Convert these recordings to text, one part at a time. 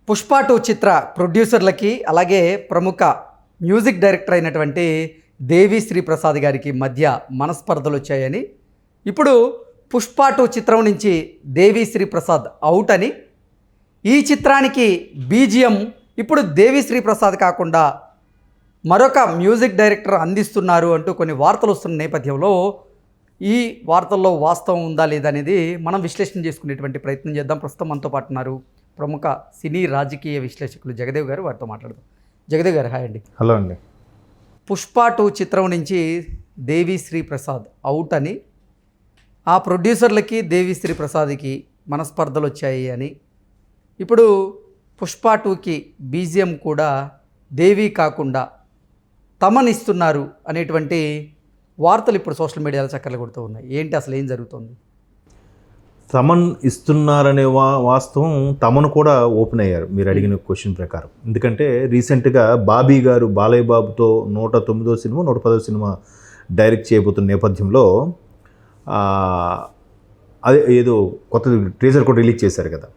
పుష్ప 2 చిత్ర ప్రొడ్యూసర్లకి అలాగే ప్రముఖ music director అయినటువంటి దేవిశ్రీ ప్రసాద్ గారికి మధ్య మనస్పర్ధలు వచ్చాయని, ఇప్పుడు పుష్ప 2 చిత్రం నుంచి దేవిశ్రీ ప్రసాద్ అవుట్ అని, ఈ చిత్రానికి బీజిఎం ఇప్పుడు దేవిశ్రీ ప్రసాద్ కాకుండా మరొక మ్యూజిక్ డైరెక్టర్ అందిస్తున్నారు అంటూ కొన్ని వార్తలు వస్తున్న నేపథ్యంలో ఈ వార్తల్లో వాస్తవం ఉందా లేదా అనేది మనం విశ్లేషణ చేసుకునేటువంటి ప్రయత్నం చేద్దాం. ప్రస్తుతం మనతో పాటు ఉన్నారు ప్రముఖ సినీ రాజకీయ విశ్లేషకులు జగదేవ్ గారు. వారితో మాట్లాడదాం. జగదేవ్ గారు, హాయ్ అండి. హలో అండి. పుష్ప 2 చిత్రం నుంచి దేవిశ్రీ ప్రసాద్ అవుట్ అని, ఆ ప్రొడ్యూసర్లకి దేవిశ్రీ ప్రసాద్కి మనస్పర్ధలు వచ్చాయి అని, ఇప్పుడు పుష్ప 2కి బీజిఎం కూడా దేవి కాకుండా తమనిస్తున్నారు అనేటువంటి వార్తలు ఇప్పుడు సోషల్ మీడియాలో చక్కర్లు కొడుతూ ఉన్నాయి. ఏంటి అసలు ఏం జరుగుతుంది? తమన్ ఇస్తున్నారనే వాస్తవం తమను కూడా ఓపెన్ అయ్యారు మీరు అడిగిన క్వశ్చన్ ప్రకారం. ఎందుకంటే రీసెంట్గా బాబీ గారు బాలయ్య బాబుతో 109వ సినిమా 110వ సినిమా డైరెక్ట్ చేయబోతున్న నేపథ్యంలో అదే ఏదో కొత్త ట్రేజర్ కూడా రిలీజ్ చేశారు కదా.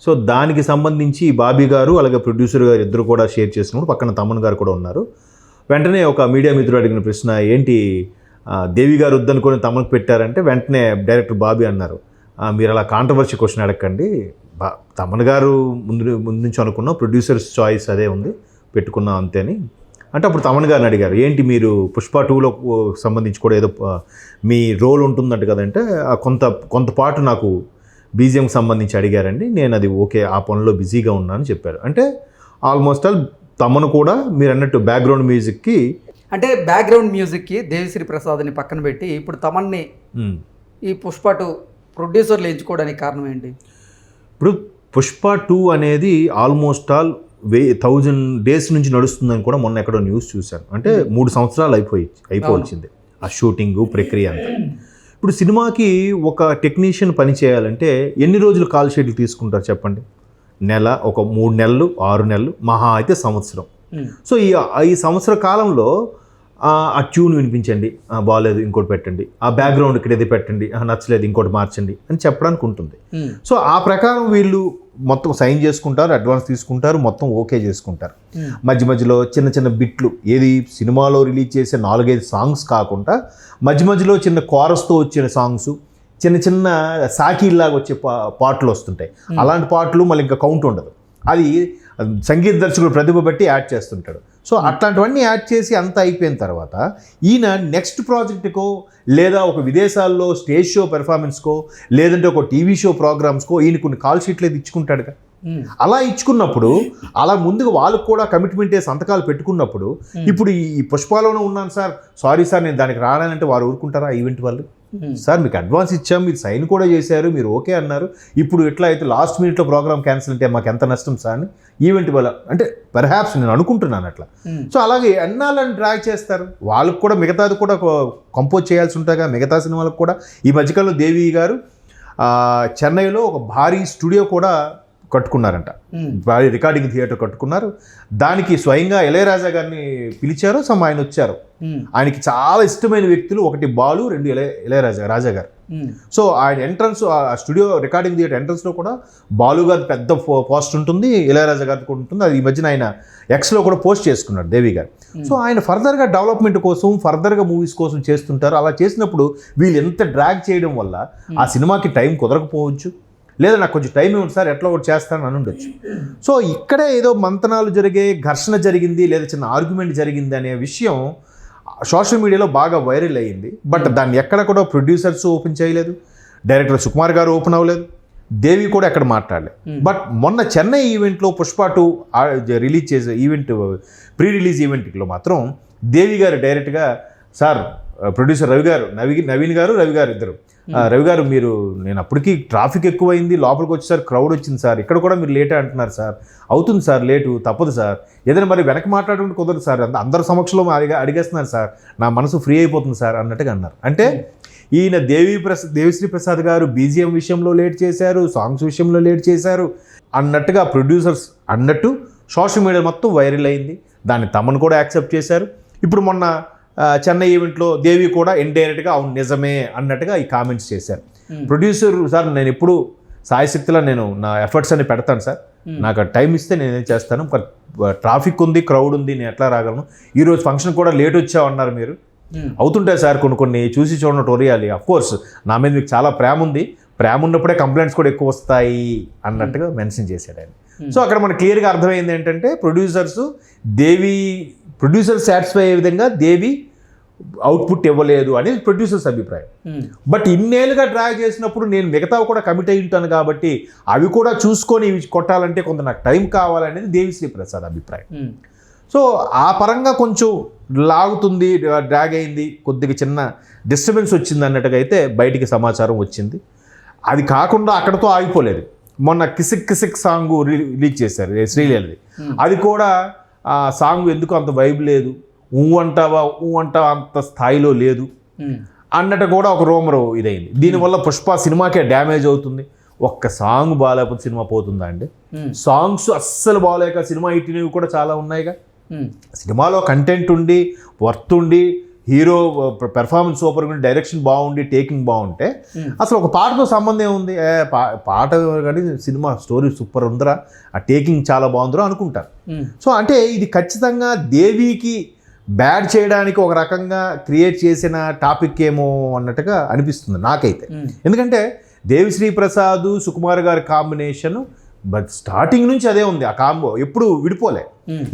సో దానికి సంబంధించి బాబీ గారు అలాగే ప్రొడ్యూసర్ గారు ఇద్దరు కూడా షేర్ చేసినప్పుడు పక్కన తమన్ గారు కూడా ఉన్నారు. వెంటనే ఒక మీడియా మిత్రుడు అడిగిన ప్రశ్న, ఏంటి దేవి గారు వద్దనుకొని తమకు పెట్టారంటే వెంటనే డైరెక్టర్ బాబీ అన్నారు, మీరు అలా కాంట్రవర్సీ క్వశ్చన్ అడగండి, తమన్ గారు ముందు నుంచి అనుకున్నాం, ప్రొడ్యూసర్స్ చాయిస్ అదే ఉంది, పెట్టుకున్నాం అంతే అని అంటే అప్పుడు తమన్ గారిని అడిగారు, ఏంటి మీరు పుష్ప 2లో సంబంధించి కూడా ఏదో మీ రోల్ ఉంటుందంట కదంటే కొంత పాటు నాకు బీజిఎంకి సంబంధించి అడిగారండి, నేను అది ఓకే ఆ పనిలో బిజీగా ఉన్నానని చెప్పారు. అంటే ఆల్మోస్ట్ ఆల్ తమను కూడా మీరు అన్నట్టు బ్యాక్గ్రౌండ్ మ్యూజిక్కి, అంటే బ్యాక్గ్రౌండ్ మ్యూజిక్కి దేవిశ్రీ ప్రసాద్ని పక్కన పెట్టి ఇప్పుడు తమన్ని ఈ పుష్ప 2 ప్రొడ్యూసర్లు ఎంచుకోవడానికి కారణం ఏంటి? ఇప్పుడు పుష్ప 2 అనేది ఆల్మోస్ట్ ఆల్ 1000 డేస్ నుంచి నడుస్తుందని కూడా మొన్న ఎక్కడో న్యూస్ చూశాను. అంటే 3 సంవత్సరాలు అయిపోవచ్చింది ఆ షూటింగు ప్రక్రియ అంతా. ఇప్పుడు సినిమాకి ఒక టెక్నీషియన్ పని చేయాలంటే ఎన్ని రోజులు కాల్ షీట్లు తీసుకుంటారు చెప్పండి? నెల, ఒక 3 నెలలు, 6 నెలలు, మహా అయితే సంవత్సరం. సో ఈ సంవత్సర కాలంలో ఆ ట్యూన్ వినిపించండి, బాగాలేదు ఇంకోటి పెట్టండి, ఆ బ్యాక్గ్రౌండ్ ఇక్కడ ఏది పెట్టండి, నచ్చలేదు ఇంకోటి మార్చండి అని చెప్పడానికి ఉంటుంది. సో ఆ ప్రకారం వీళ్ళు మొత్తం సైన్ చేసుకుంటారు, అడ్వాన్స్ తీసుకుంటారు, మొత్తం ఓకే చేసుకుంటారు. మధ్య మధ్యలో చిన్న చిన్న బిట్లు, ఏది సినిమాలో రిలీజ్ చేసే 4-5 సాంగ్స్ కాకుండా మధ్య మధ్యలో చిన్న కోరస్తో వచ్చిన సాంగ్స్, చిన్న చిన్న సాకీల్లాగా వచ్చే పాటలు వస్తుంటాయి. అలాంటి పాటలు మళ్ళీ ఇంకా కౌంట్ ఉండదు, అది సంగీత దర్శకుడు ప్రతిభ బట్టి యాడ్ చేస్తుంటాడు. సో అట్లాంటివన్నీ యాడ్ చేసి అంతా అయిపోయిన తర్వాత ఈయన నెక్స్ట్ ప్రాజెక్టుకో లేదా ఒక విదేశాల్లో స్టేజ్ షో పెర్ఫార్మెన్స్కో లేదంటే ఒక టీవీ షో ప్రోగ్రామ్స్కో ఈయన కొన్ని కాల్ షీట్లు అయితే ఇచ్చుకుంటాడుగా. అలా ఇచ్చుకున్నప్పుడు అలా ముందుగా వాళ్ళకు కూడా కమిట్మెంట్ సంతకాలు పెట్టుకున్నప్పుడు ఇప్పుడు ఈ పుష్పాలోనే ఉన్నాను సార్, సారీ సార్ నేను దానికి రానంటే వారు ఊరుకుంటారా? ఈవెంట్ వాళ్ళు, సార్ మీకు అడ్వాన్స్ ఇచ్చాం, మీరు సైన్ కూడా చేశారు, మీరు ఓకే అన్నారు, ఇప్పుడు ఎట్లా అయితే లాస్ట్ మినిట్లో ప్రోగ్రామ్ క్యాన్సిల్ అంటే మాకు ఎంత నష్టం సార్ అని ఈవెంట్ వల్ల అంటే పర్హాప్స్ నేను అనుకుంటున్నాను అట్లా. సో అలాగే ఎన్నాళ్ళని డ్రాగ్ చేస్తారు, వాళ్ళకు కూడా మిగతాది కూడా కంపోజ్ చేయాల్సి ఉంటాగా మిగతా సినిమాలకు కూడా. ఈ మధ్యకాలంలో దేవి గారు చెన్నైలో ఒక భారీ స్టూడియో కూడా కట్టుకున్నారంట, భారీ రికార్డింగ్ థియేటర్ కట్టుకున్నారు. దానికి స్వయంగా ఇళయరాజా గారిని పిలిచారు, ఆయన వచ్చారు. ఆయనకి చాలా ఇష్టమైన వ్యక్తులు, ఒకటి బాలు, 2 రాజా గారు. సో ఆయన ఎంట్రన్స్, ఆ స్టూడియో రికార్డింగ్ థియేటర్ ఎంట్రన్స్లో కూడా బాలు గారి పెద్ద పోస్ట్ ఉంటుంది, ఇళయరాజా గారికి కూడా ఉంటుంది. అది ఈ మధ్యన ఆయన ఎక్స్లో కూడా పోస్ట్ చేసుకున్నాడు దేవి గారు. సో ఆయన ఫర్దర్గా డెవలప్మెంట్ కోసం, ఫర్దర్గా మూవీస్ కోసం చేస్తుంటారు. అలా చేసినప్పుడు వీళ్ళు ఎంత డ్రాగ్ చేయడం వల్ల ఆ సినిమాకి టైం కుదరకపోవచ్చు, లేదా నాకు కొంచెం టైం ఇవ్వండి సార్ ఎట్లా ఒకటి చేస్తానని అని ఉండొచ్చు. సో ఇక్కడే ఏదో మంతనాలు జరిగే, ఘర్షణ జరిగింది, లేదా చిన్న ఆర్గ్యుమెంట్ జరిగింది అనే విషయం సోషల్ మీడియాలో బాగా వైరల్ అయ్యింది. బట్ దాన్ని ఎక్కడ కూడా ప్రొడ్యూసర్స్ ఓపెన్ చేయలేదు, డైరెక్టర్ సుకుమార్ గారు ఓపెన్ అవ్వలేదు, దేవి కూడా ఎక్కడ మాట్లాడలేదు. బట్ మొన్న చెన్నై ఈవెంట్లో పుష్ప 2 రిలీజ్ చేసే ఈవెంట్, ప్రీ రిలీజ్ ఈవెంట్లో మాత్రం దేవి గారు డైరెక్ట్గా, సార్ ప్రొడ్యూసర్ నవీన్ గారు రవి గారు ఇద్దరు, రవి గారు మీరు, నేను అప్పటికి ట్రాఫిక్ ఎక్కువైంది, లోపలికి వచ్చేసారి క్రౌడ్ వచ్చింది సార్, ఇక్కడ కూడా మీరు లేటే అంటున్నారు సార్, అవుతుంది సార్ లేటు, తప్పదు సార్, ఏదైనా మరి వెనక మాట్లాడుకుంటే కుదరదు సార్, అందరి సమక్షంలో అడిగేస్తున్నారు సార్, నా మనసు ఫ్రీ అయిపోతుంది సార్ అన్నట్టుగా అన్నారు. అంటే ఈయన దేవిశ్రీ ప్రసాద్ గారు బీజిఎం విషయంలో లేట్ చేశారు, సాంగ్స్ విషయంలో లేట్ చేశారు అన్నట్టుగా ప్రొడ్యూసర్స్ అన్నట్టు సోషల్ మీడియా మొత్తం వైరల్ అయింది. దాన్ని తమను కూడా యాక్సెప్ట్ చేశారు. ఇప్పుడు మొన్న చెన్నై ఈవెంట్లో దేవి కూడా ఇండైరెక్ట్గా అవును నిజమే అన్నట్టుగా ఈ కామెంట్స్ చేశారు. ప్రొడ్యూసర్ సార్ నేను ఎప్పుడు సాయశక్తిలో నేను నా ఎఫర్ట్స్ అని పెడతాను సార్, నాకు ఆ టైం ఇస్తే నేనేం చేస్తాను, ట్రాఫిక్ ఉంది, క్రౌడ్ ఉంది, నేను ఎట్లా రాగలను, ఈరోజు ఫంక్షన్ కూడా లేట్ వచ్చామన్నారు మీరు. అవుతుంటాయి సార్ కొన్ని చూసి చూడనట్టు ఒరియాలి. కోర్స్ నా మీద మీకు చాలా ప్రేమ ఉంది, ప్రేమ ఉన్నప్పుడే కంప్లైంట్స్ కూడా ఎక్కువ వస్తాయి అన్నట్టుగా మెన్షన్ చేశాడు ఆయన. సో అక్కడ మనకు క్లియర్గా అర్థమైంది ఏంటంటే ప్రొడ్యూసర్ సాటిస్ఫై అయ్యే విధంగా దేవి అవుట్పుట్ ఇవ్వలేదు అనేది ప్రొడ్యూసర్స్ అభిప్రాయం. బట్ ఇన్నేళ్ళుగా డ్రాగ్ చేసినప్పుడు నేను మిగతావి కూడా కమిట్ అయి ఉంటాను కాబట్టి అవి కూడా చూసుకొని ఇవి కొట్టాలంటే కొంత నాకు టైం కావాలనేది దేవిశ్రీ ప్రసాద్ అభిప్రాయం. సో ఆ పరంగా కొంచెం లాగుతుంది, డ్రాగ్ అయింది, కొద్దిగా చిన్న డిస్టర్బెన్స్ వచ్చింది అన్నట్టుగా అయితే బయటికి సమాచారం వచ్చింది. అది కాకుండా అక్కడతో ఆగిపోలేదు. మొన్న కిసిక్ కిసిక్ సాంగ్ రిలీజ్ చేశారు శ్రీలీలది. అది కూడా ఆ సాంగ్ ఎందుకు అంత వైబ్ లేదు, ఊ అంటావా అంత స్థాయిలో లేదు అన్నట్టు కూడా ఒక రూమర్ ఇదైంది. దీనివల్ల పుష్ప సినిమాకే డ్యామేజ్ అవుతుంది. ఒక్క సాంగ్ బాగాలేకపోతే సినిమా పోతుందా అండి? సాంగ్స్ అస్సలు బాగాలేక సినిమా ఇట్టినవి కూడా చాలా ఉన్నాయిగా. సినిమాలో కంటెంట్ ఉండి, వర్త్ ఉండి, హీరో పెర్ఫార్మెన్స్ సూపర్ ఉండి, డైరెక్షన్ బాగుండి, టేకింగ్ బాగుంటే అసలు ఒక పాటతో సంబంధం ఉంది. పాట కానీ సినిమా స్టోరీ సూపర్ ఉందిరా, ఆ టేకింగ్ చాలా బాగుందిరా అనుకుంటారు. సో అంటే ఇది ఖచ్చితంగా దేవికి బ్యాడ్ చేయడానికి ఒక రకంగా క్రియేట్ చేసిన టాపిక్ ఏమో అన్నట్టుగా అనిపిస్తుంది నాకైతే. ఎందుకంటే దేవిశ్రీ ప్రసాద్, సుకుమార్ గారి కాంబినేషన్ బట్ స్టార్టింగ్ నుంచి అదే ఉంది. ఆ కాంబో ఎప్పుడు విడిపోలే.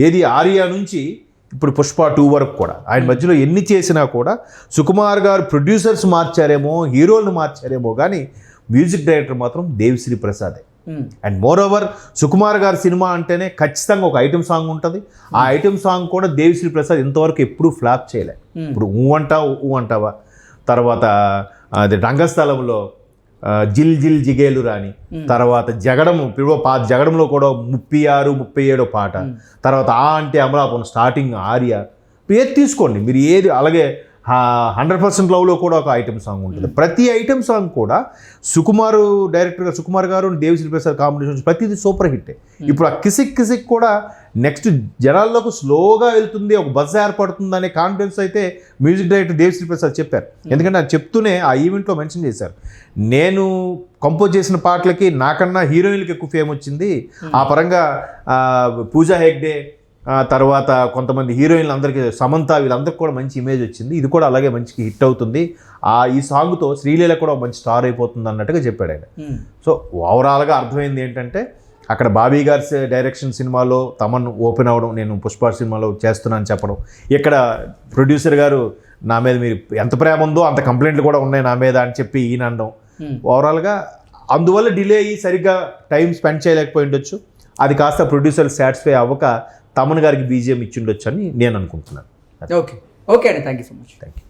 ఏది ఆర్యా నుంచి ఇప్పుడు పుష్ప 2 వరకు కూడా ఆయన మధ్యలో ఎన్ని చేసినా కూడా సుకుమార్ గారు ప్రొడ్యూసర్స్ మార్చారేమో, హీరోలను మార్చారేమో కానీ మ్యూజిక్ డైరెక్టర్ మాత్రం దేవిశ్రీ ప్రసాదే. అండ్ మోర్ ఓవర్ సుకుమార్ గారి సినిమా అంటేనే ఖచ్చితంగా ఒక ఐటమ్ సాంగ్ ఉంటుంది. ఆ ఐటమ్ సాంగ్ కూడా దేవిశ్రీ ప్రసాద్ ఇంతవరకు ఎప్పుడూ ఫ్లాప్ చేయలే. ఇప్పుడు ఊ అంటావా, తర్వాత అది రంగస్థలంలో జిల్ జిల్ జిగేలు రాని, తర్వాత జగడంలో కూడా 36, 37 పాట, తర్వాత ఆ అంటే అమలాపురం స్టార్టింగ్ ఆర్య, ఏది తీసుకోండి మీరు, ఏది అలాగే 100% లవ్లో కూడా ఒక ఐటమ్ సాంగ్ ఉంటుంది. ప్రతి ఐటమ్ సాంగ్ కూడా డైరెక్టర్గా సుకుమార్ గారు దేవిశ్రీ ప్రసాద్ కాంబినేషన్ ప్రతిదీ సూపర్ హిట్. ఇప్పుడు ఆ కిసిక్ కిసిక్ కూడా నెక్స్ట్ జనాల్లోకి స్లోగా వెళ్తుంది, ఒక బజ్ ఏర్పడుతుంది అనే కాన్ఫిడెన్స్ అయితే మ్యూజిక్ డైరెక్టర్ దేవిశ్రీ ప్రసాద్ చెప్పారు. ఎందుకంటే అది చెప్తూనే ఆ ఈవెంట్లో మెన్షన్ చేశారు, నేను కంపోజ్ చేసిన పాటలకి నాకన్నా హీరోయిన్లకి ఎక్కువ ఫేమ్ వచ్చింది. ఆ పరంగా పూజా హెగ్డే, తర్వాత కొంతమంది హీరోయిన్లు అందరికీ, సమంత, వీళ్ళందరికీ కూడా మంచి ఇమేజ్ వచ్చింది. ఇది కూడా అలాగే మంచి హిట్ అవుతుంది. ఈ సాంగ్తో శ్రీలీల కూడా మంచి స్టార్ అయిపోతుంది అన్నట్టుగా చెప్పాడు ఆయన. సో ఓవరాల్గా అర్థమైంది ఏంటంటే అక్కడ బాబీ గారి డైరెక్షన్ సినిమాలో తమన్ ఓపెన్ అవ్వడం, నేను పుష్ప సినిమాలో చేస్తున్నాను చెప్పడం, ఇక్కడ ప్రొడ్యూసర్ గారు నా మీద మీరు ఎంత ప్రేమ ఉందో అంత కంప్లైంట్లు కూడా ఉన్నాయి నా మీద అని చెప్పి ఈయన అనడం, ఓవరాల్గా అందువల్ల డిలే అయ్యి సరిగ్గా టైం స్పెండ్ చేయలేకపోయి ఉండొచ్చు. అది కాస్త ప్రొడ్యూసర్ సాటిస్ఫై అవ్వక తమన్ గారికి బీజిఎం ఇచ్చి ఉండొచ్చు అని నేను అనుకుంటున్నాను. ఓకే అండి, thank you so much. Thank you.